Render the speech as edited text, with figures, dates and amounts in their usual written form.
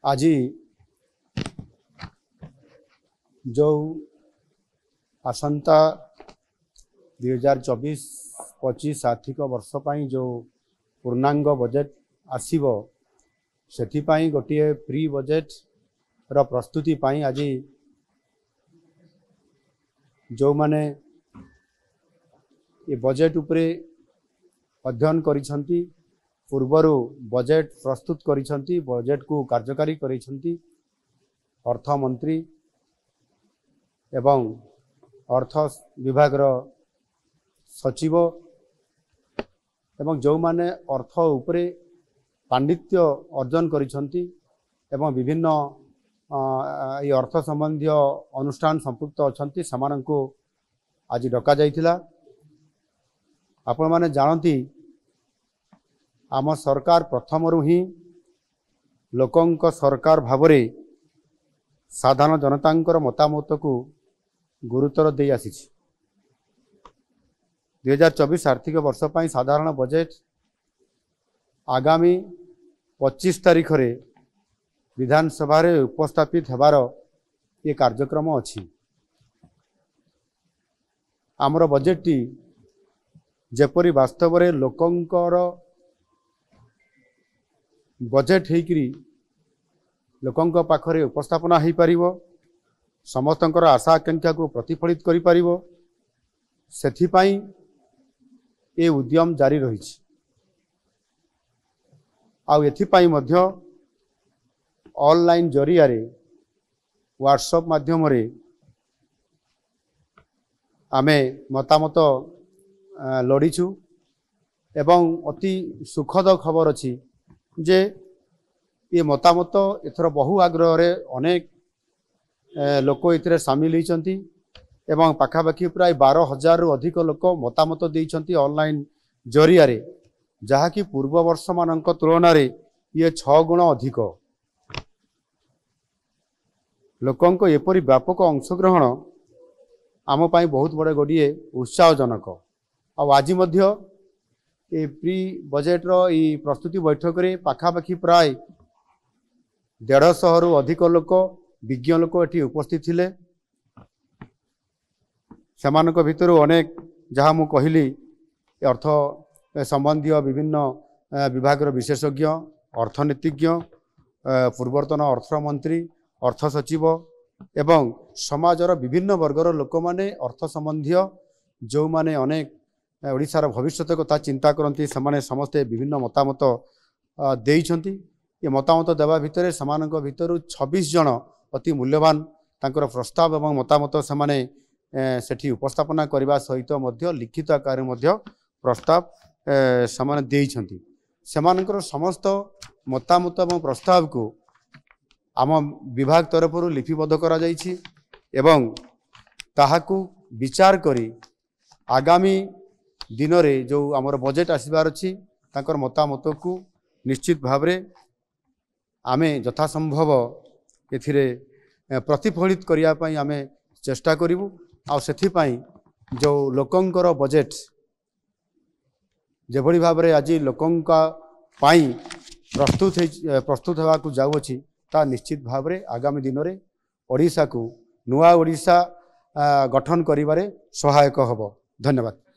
आज जो आसंता 2024-25 आर्थिक वर्ष पर जो पूर्णांग बजेट आसीबो सेथिपाई गोटे प्री बजेट रो प्रस्तुति पाई आज जो माने ये बजेट उपरे अध्ययन करिसंती पूर्वरु बजेट प्रस्तुत करिसंती बजेट को कार्यकारी करिसंती अर्थ मंत्री एवं अर्थ विभाग रो सचिव एवं जो माने अर्थ उपरे पांडित्य अर्जन करिसंती एवं विभिन्न ये अर्थ संबंधी अनुष्ठान संपुक्त अछंती समानंको आज डका जाइथिला। आपण माने जानती आम सरकार प्रथम ही लोकंक सरकार भावरे साधारण जनतांकर मतामत को गुरुतर दे आसी 2024 आर्थिक वर्ष पर साधारण बजेट आगामी 25 तारीख रे विधानसभा रे उपस्थापित हेबार ये कार्यक्रम अछि। आमर बजेट टी जेपरी वास्तव रे लोकंकर बजेट हेकरी लोकंक पाखरे उपस्थापना हो पारिबो समस्तंकर आशा आकांक्षा को प्रतिफलित करि पारिबो सेथिपाई ए उद्यम जारी रहिछि। आउ एथिपाई मध्य ऑनलाइन जरिया रे व्हाट्सएप माध्यम रे आमे मतामत लड़ीछु एवं अति सुखद खबर अछि जे ये मतामत एथर बहु आग्रह रे अनेक लोक इतरे सामिल होइचंती एवं पाखापाखि प्राय 12,000 रु अधिक लोक मतामत देइचंती ऑनलाइन जरिया रे जहा कि पूर्व वर्ष मानक तुलना रे ये 6 गुण अधिक लोकंक एपरी व्यापक अंशग्रहण आम पाई बहुत बड़े गोटे उत्साहजनक। आज मध्य ए प्री बजेट रो ई प्रस्तुति बैठक रे पाखापाखि प्राय 150 रु अधिक लोक विज्ञ लोक एटी उपस्थित थिले। सेमानक भितर अनेक जहाँ मु कहली अर्थ संबंधी विभिन्न विभाग विशेषज्ञ अर्थनीतिज्ञ पूर्वतन अर्थमंत्री अर्थ सचिव एवं समाजर विभिन्न वर्गर लोक माने अर्थ संबंधी जो माने अनेक ओडिशार भविष्य कथा चिंता करती से समस्ते विभिन्न मतामत देइछंती। ये मतामत देवा भितर समानक भितर 26 जन अति मूल्यवान तांकर प्रस्ताव एवं मतामत समाने सेठी उपस्थापना करबा सहित मध्य लिखित आकार मध्य प्रस्ताव समाने देइछंती। समानकर समस्त मतामत एवं प्रस्ताव को आम विभाग तरफ लिपिबद्ध करा जाइछि एवं ताहाकू विचार करी आगामी दिन रे जो आमर बजेट आसबार अछि तांकर मतामत को निश्चित भाव रे आमे यथासंभव एथिरे प्रतिफलित करिया पई आमे चेष्टा करिवु। आ सेथि पई जो लोकंकर बजेट जेभଳି भाव रे आज लोकंका पई प्रस्तुत हेबा को जाउ अछि ता निश्चित भाव रे आगामी दिन रे ओडिसा को नुआ ओडिसा गठन करिबारे सहायक हबो। धन्यवाद।